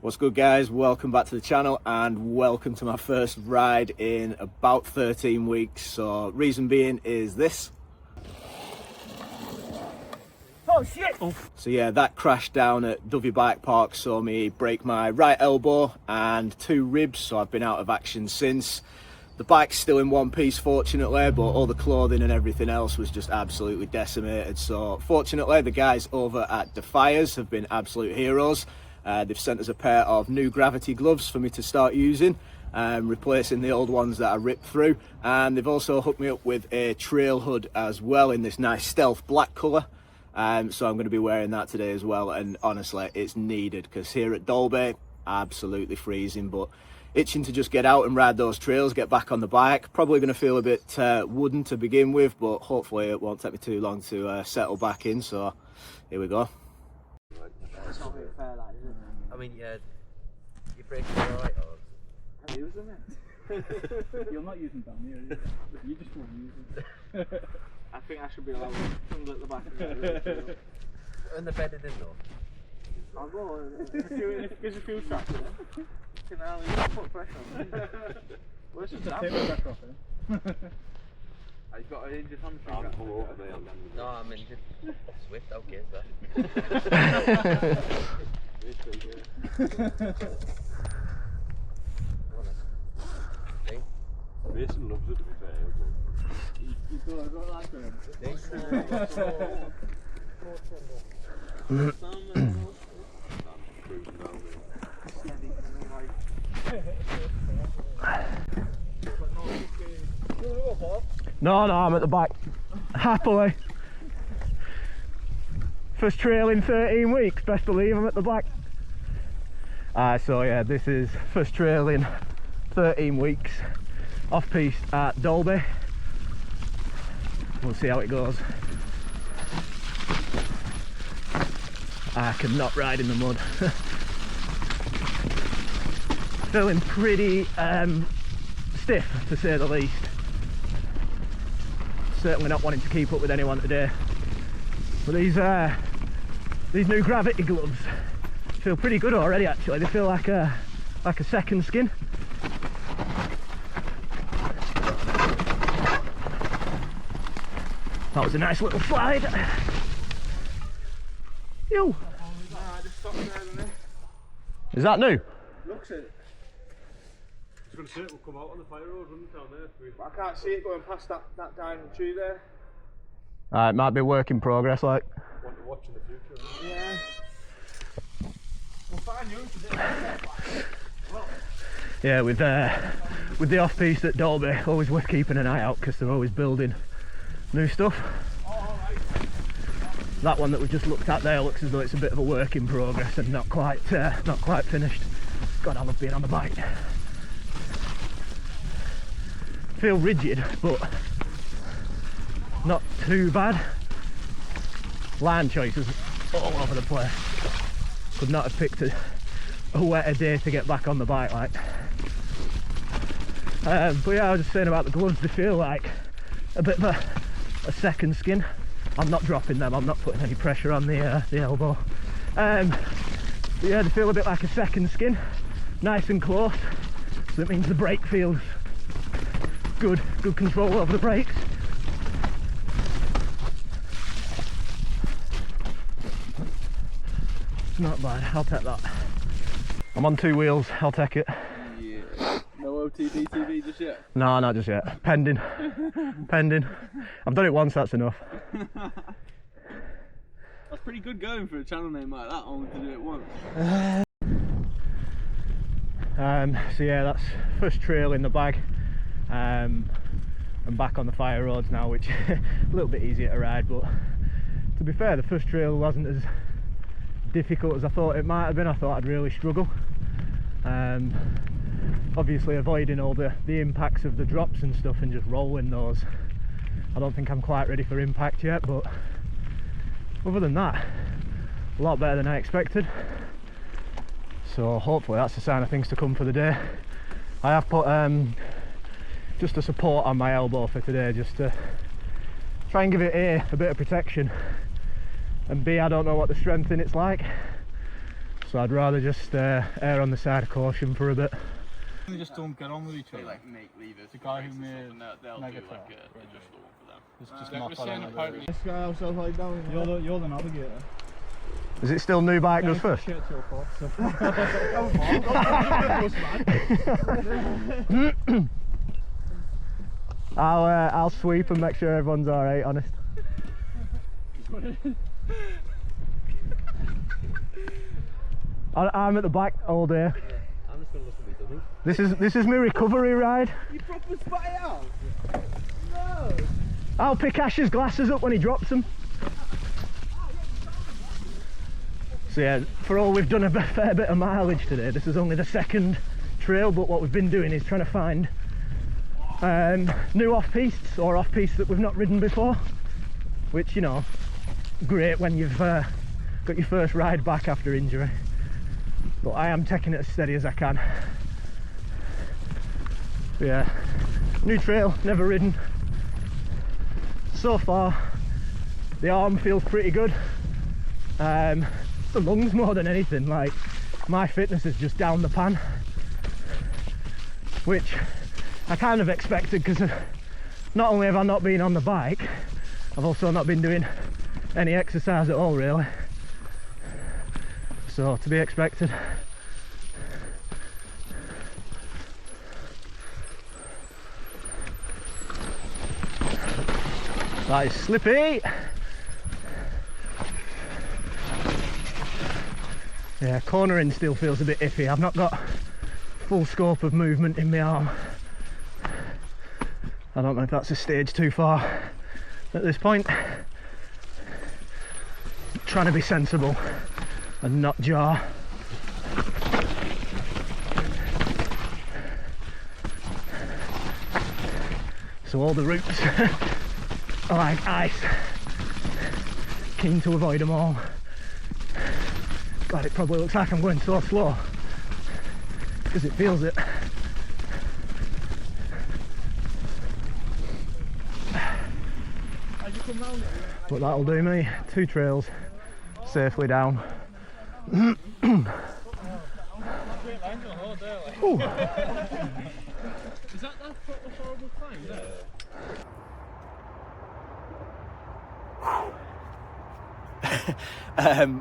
What's good, guys? Welcome back to the channel and welcome to my first ride in about 13 weeks. So reason being is this. Oh shit! So yeah, that crash down at Dalby Bike Park saw me break my right elbow and 2 ribs, so I've been out of action since. The bike's still in one piece, fortunately, but all the clothing and everything else was just absolutely decimated. So fortunately, the guys over at Defiers have been absolute heroes. They've sent us a pair of new gravity gloves for me to start using, replacing the old ones that I ripped through. And they've also hooked me up with a trail hood as well in this nice stealth black colour. So I'm going to be wearing that today as well, and honestly it's needed because here at Dalby, absolutely freezing, but itching to just get out and ride those trails, get back on the bike. Probably going to feel a bit wooden to begin with, but hopefully it won't take me too long to settle back in, so here we go. It's not really fair, like, is it? I mean, yeah, you're breaking the right or... I'm using it. You're not using down here, are you? You just won't use it. I think I should be allowed to at the back of the And the bedded in though? I'll go, if it gives a few tracks then. You know, you don't put pressure on it. Where's the tap? I've got an injured hamstring. No, I'm injured. Swift, how is that? Mason loves it, to be fair. You don't like him. No, I'm at the back. Happily. First trail in 13 weeks, best believe I'm at the back. So yeah, this is first trail in 13 weeks. Off-piste at Dalby. We'll see how it goes. I cannot ride in the mud. Feeling pretty stiff, to say the least. Certainly not wanting to keep up with anyone today. But these new gravity gloves feel pretty good already. Actually, they feel like a second skin. That was a nice little slide. Yo. Is that new? Looks it. I was going to say it will come out on the fire road, wouldn't it, down there? I can't see it going past that diamond tree there. It might be work in progress, like. Want to watch in the future. Yeah. We'll find you today. Yeah, with the off-piste at Dalby, always worth keeping an eye out because they're always building new stuff. That one that we just looked at there looks as though it's a bit of a work in progress and not quite finished. God, I love being on the bike. Feel rigid, but not too bad. Line choices all over the place. Could not have picked a wetter day to get back on the bike, like. But yeah, I was just saying about the gloves. They feel like a bit of a second skin. I'm not dropping them. I'm not putting any pressure on the elbow. But yeah, they feel a bit like a second skin. Nice and close. So it means the brake feels good control over the brakes. It's not bad, I'll take that. I'm on 2 wheels, I'll take it. Yeah. No OTB just yet? No, not just yet. Pending. Pending. I've done it once, that's enough. That's pretty good going for a channel name like that, only to do it once. So yeah, that's first trail in the bag. I'm back on the fire roads now, which a little bit easier to ride, but to be fair, the first trail wasn't as difficult as I thought it might have been. I thought I'd really struggle. Obviously avoiding all the impacts of the drops and stuff and just rolling those. I don't think I'm quite ready for impact yet, but other than that, a lot better than I expected. So hopefully that's a sign of things to come for the day. I have put just a support on my elbow for today, just to try and give it a bit of protection, and B, I don't know what the strength in it's like, So I'd rather just err on the side of caution for a bit. They just don't get on with each other. like make levers. The guy who made they'll do like Megatar. a adjustable one for them. It's just Like not we're saying, that apparently- This guy also like down. You're the navigator. Is it still new bike goes first? Shit, your fault. I'll sweep and make sure everyone's alright, honest. I'm at the back all day. I'm just gonna look at me dummy. This is my recovery ride. You proper spat it out? No! I'll pick Ash's glasses up when he drops them. So yeah, for all we've done a fair bit of mileage today, this is only the second trail, but what we've been doing is trying to find new off-pistes or off-pistes that we've not ridden before, which, you know, great when you've got your first ride back after injury. But I am taking it as steady as I can. But yeah, new trail, never ridden. So far, the arm feels pretty good. The lungs more than anything, like my fitness is just down the pan, which I kind of expected because not only have I not been on the bike, I've also not been doing any exercise at all really, so to be expected. That is slippy. Yeah, cornering still feels a bit iffy. I've not got full scope of movement in my arm. I don't know if that's a stage too far at this point. Trying to be sensible and not jar. So all the routes are like ice. Keen to avoid them all. God, it probably looks like I'm going so slow because it feels it. But that'll do me. 2 trails safely down. Ooh. Is that proper horrible climb there?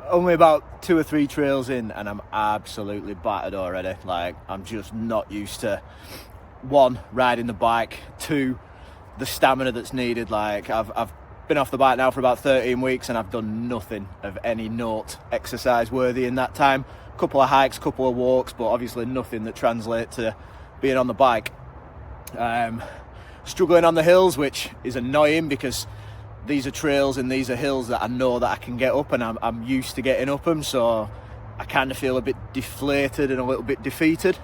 Only about 2 or 3 trails in and I'm absolutely battered already. Like, I'm just not used to 1, riding the bike, 2, the stamina that's needed. Like, I've been off the bike now for about 13 weeks and I've done nothing of any note exercise worthy in that time. Couple of hikes, couple of walks, but obviously nothing that translates to being on the bike. Struggling on the hills, which is annoying because these are trails and these are hills that I know that I can get up and I'm used to getting up them, so I kind of feel a bit deflated and a little bit defeated,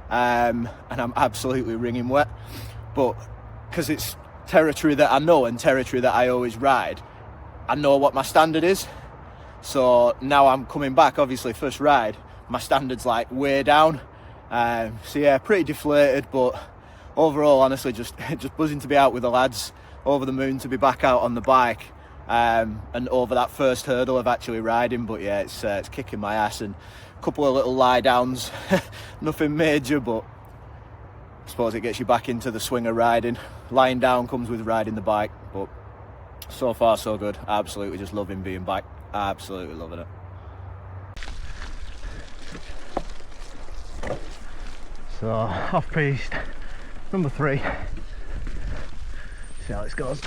and I'm absolutely wringing wet. But because it's territory that I know and territory that I always ride, I know what my standard is. So now I'm coming back, obviously first ride, my standard's like way down. So yeah, pretty deflated, but overall honestly just buzzing to be out with the lads, over the moon to be back out on the bike, and over that first hurdle of actually riding. But yeah, it's kicking my ass, and a couple of little lie downs, nothing major, but I suppose it gets you back into the swing of riding. Lying down comes with riding the bike, but so far so good. Absolutely just loving being back, absolutely loving it. So off piste number 3. See how this goes.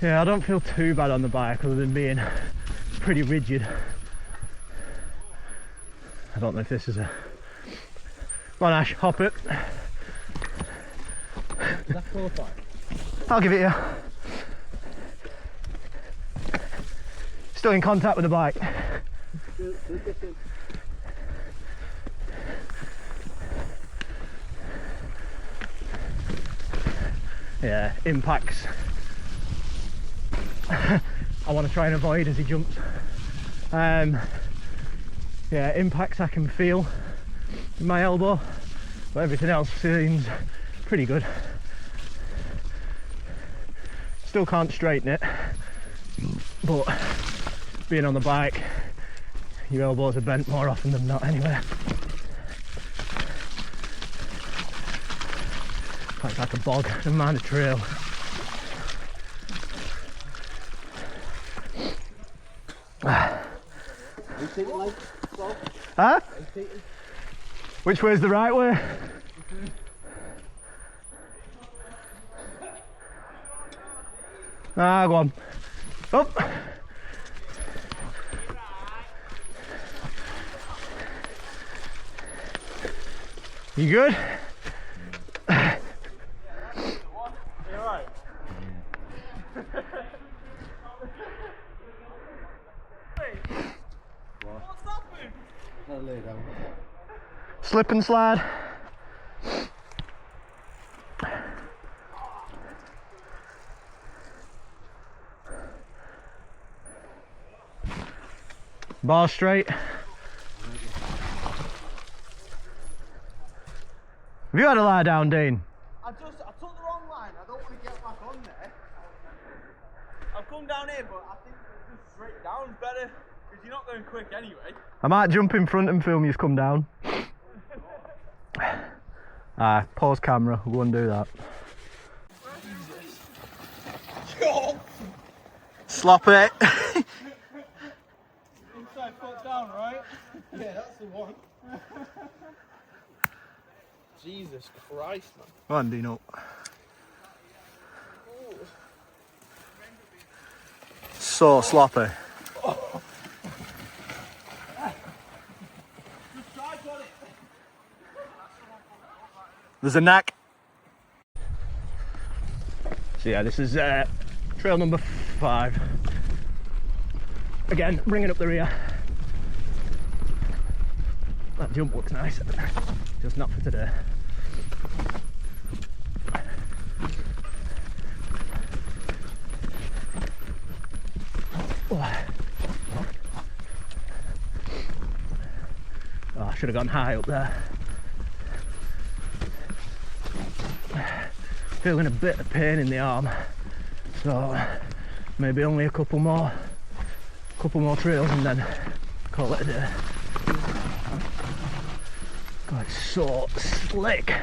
Yeah, I don't feel too bad on the bike other than being pretty rigid. I don't know if this is a... Come on Ash, hop it. Is that qualified? I'll give it you. Still in contact with the bike. Yeah, impacts. I want to try and avoid as he jumps. Yeah, impacts I can feel in my elbow, but everything else seems pretty good. Still can't straighten it, but being on the bike, Your elbows are bent more often than not anyway. It's like a bog, never mind a trail. Huh? Which way's the right way? Ah, go on. Up. You good? Slip and slide. Bar straight. Have you had a lie down, Dean? I took the wrong line. I don't want to get back on there. I've come down here, but I think just straight down's better because you're not going quick anyway. I might jump in front and film you've come down. Pause camera, we'll go and do that. Slop it. Inside foot down, right? Yeah, that's the one. Jesus Christ, man. Come on, Dino. So sloppy. There's a knack. So yeah, this is trail number 5. Again, bringing up the rear. That jump looks nice, just not for today. Oh, I should have gone high up there. Feeling a bit of pain in the arm, so maybe only a couple more trails and then call it a day. God, it's so slick.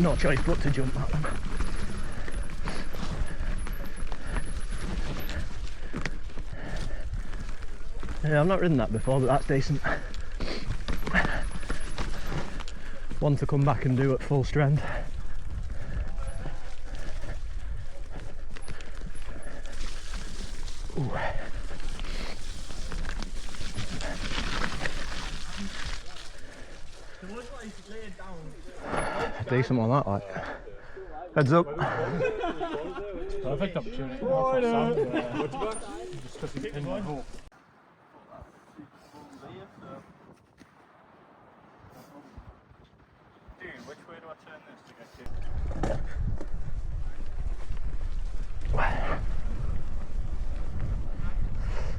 No choice but to jump that one. Yeah, I've not ridden that before, but that's decent. One to come back and do at full strength. Ooh. Decent one that, like. Heads up. Perfect opportunity. Just because he's in the hole. Dude, which way do I turn this to get to?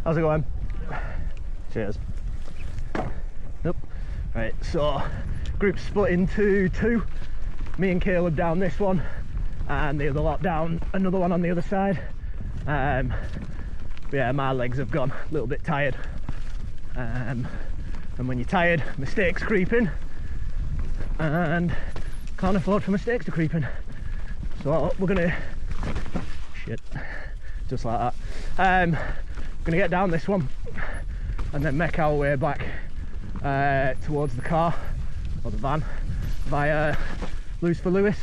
How's it going? Cheers. Nope. Right, so group split into 2. Me and Caleb down this one, and the other lot down another one on the other side. But yeah, my legs have gone a little bit tired. And when you're tired, mistakes creep in, and can't afford for mistakes to creep in. So we're gonna just like that. Gonna get down this one and then make our way back towards the car or the van via Lewis for Lewis.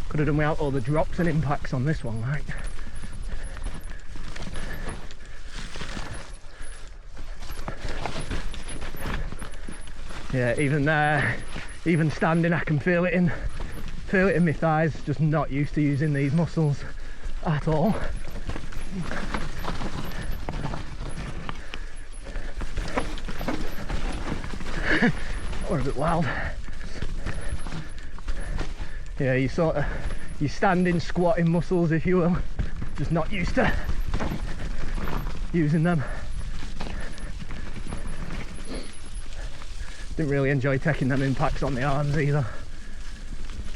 Could have done without all the drops and impacts on this one, like. Yeah, even standing, I can feel it in my thighs. Just not used to using these muscles at all. Or a bit wild. Yeah, you standing, squatting muscles, if you will. Just not used to using them. Didn't really enjoy taking them impacts on the arms either.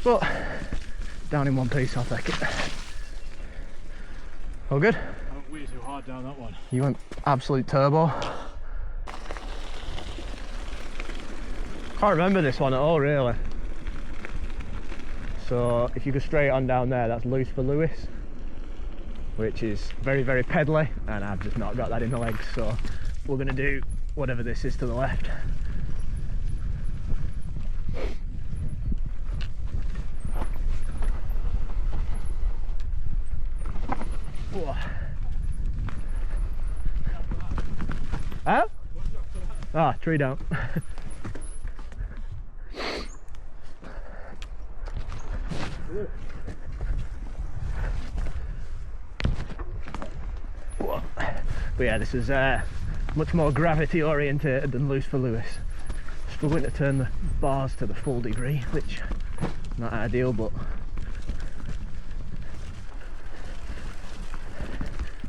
But down in one piece, I'll take it. All good? I went way too hard down that one. You went absolute turbo. Can't remember this one at all, really. So if you go straight on down there, that's loose for Lewis, which is very, very pedally, and I've just not got that in the legs. So we're going to do whatever this is to the left. Whoa. Huh? Ah, tree down. But yeah, this is much more gravity orientated than loose for Lewis. Struggling to turn the bars to the full degree, which is not ideal, but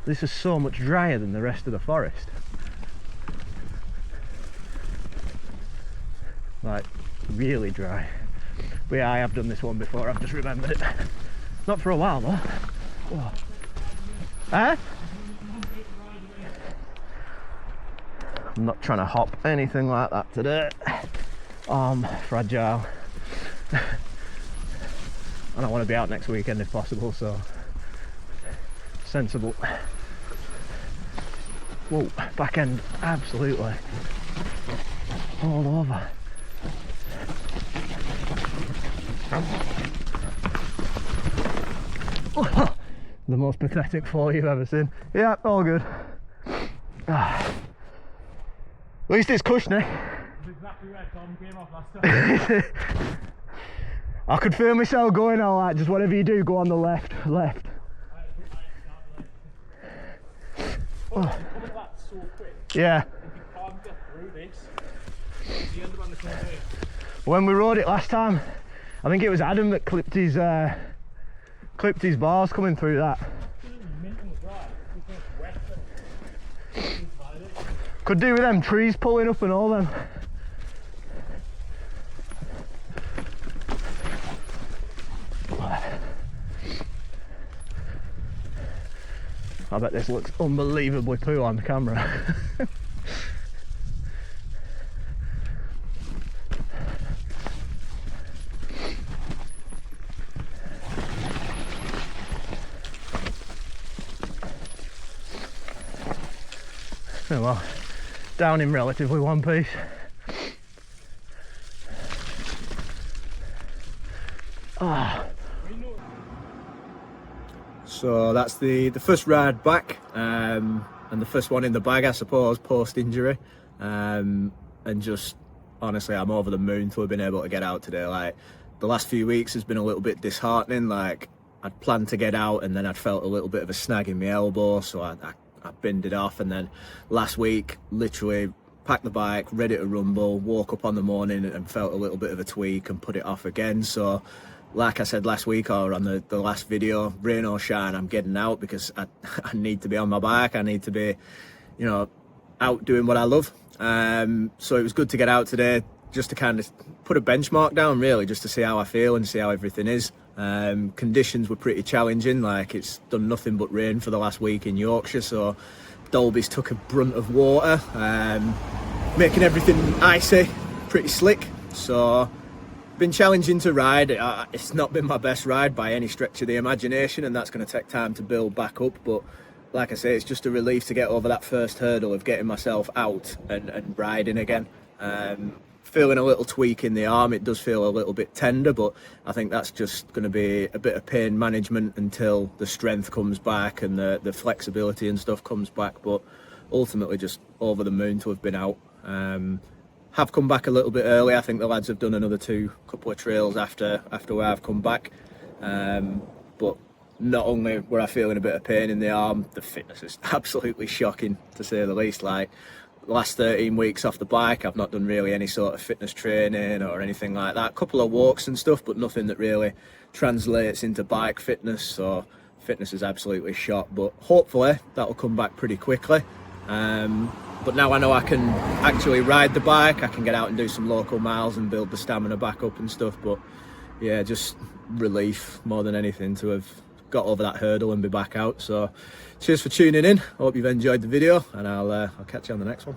this is so much drier than the rest of the forest. Like, really dry. But yeah, I have done this one before, I've just remembered it. Not for a while though. Whoa. Huh? I'm not trying to hop anything like that today. I'm fragile. And I want to be out next weekend if possible, so sensible. Whoa, back end absolutely all over. The most pathetic fall you've ever seen. Yeah, all good. At least it's cushiony. That's exactly where Tom came off last time. I could feel myself going all right, just whatever you do, go on the left. Oh, coming back so quick. Yeah. If you can't get through this, you end up on the same day. When we rode it last time, I think it was Adam that clipped his bars coming through that. Could do with them trees pulling up and all them. I bet this looks unbelievably poo on camera. Oh well, down in relatively one piece. Ah. So that's the first ride back, and the first one in the bag, I suppose, post injury. And just honestly, I'm over the moon to have been able to get out today. Like, the last few weeks has been a little bit disheartening. Like, I'd planned to get out and then I'd felt a little bit of a snag in my elbow, so I binned it off. And then last week, literally packed the bike, ready to rumble, woke up on the morning and felt a little bit of a tweak and put it off again. So like I said last week, or on the last video, rain or shine, I'm getting out because I need to be on my bike. I need to be, you know, out doing what I love. So it was good to get out today, just to kind of put a benchmark down, really, just to see how I feel and see how everything is. Conditions were pretty challenging. Like, it's done nothing but rain for the last week in Yorkshire, so Dalby's took a brunt of water, making everything icy, pretty slick. So been challenging to ride. It's not been my best ride by any stretch of the imagination, and that's going to take time to build back up. But like I say, it's just a relief to get over that first hurdle of getting myself out and riding again. Feeling a little tweak in the arm. It does feel a little bit tender, but I think that's just going to be a bit of pain management until the strength comes back and the flexibility and stuff comes back. But ultimately, just over the moon to have been out. Have come back a little bit early. I think the lads have done another couple of trails after where I've come back. But not only were I feeling a bit of pain in the arm, the fitness is absolutely shocking, to say the least. Like, the last 13 weeks off the bike, I've not done really any sort of fitness training or anything like that. A couple of walks and stuff, but nothing that really translates into bike fitness. So fitness is absolutely shot, but hopefully that'll come back pretty quickly. But now I know I can actually ride the bike, I can get out and do some local miles and build the stamina back up and stuff. But yeah, just relief more than anything to have got over that hurdle and be back out. So cheers for tuning in, hope you've enjoyed the video, and I'll catch you on the next one.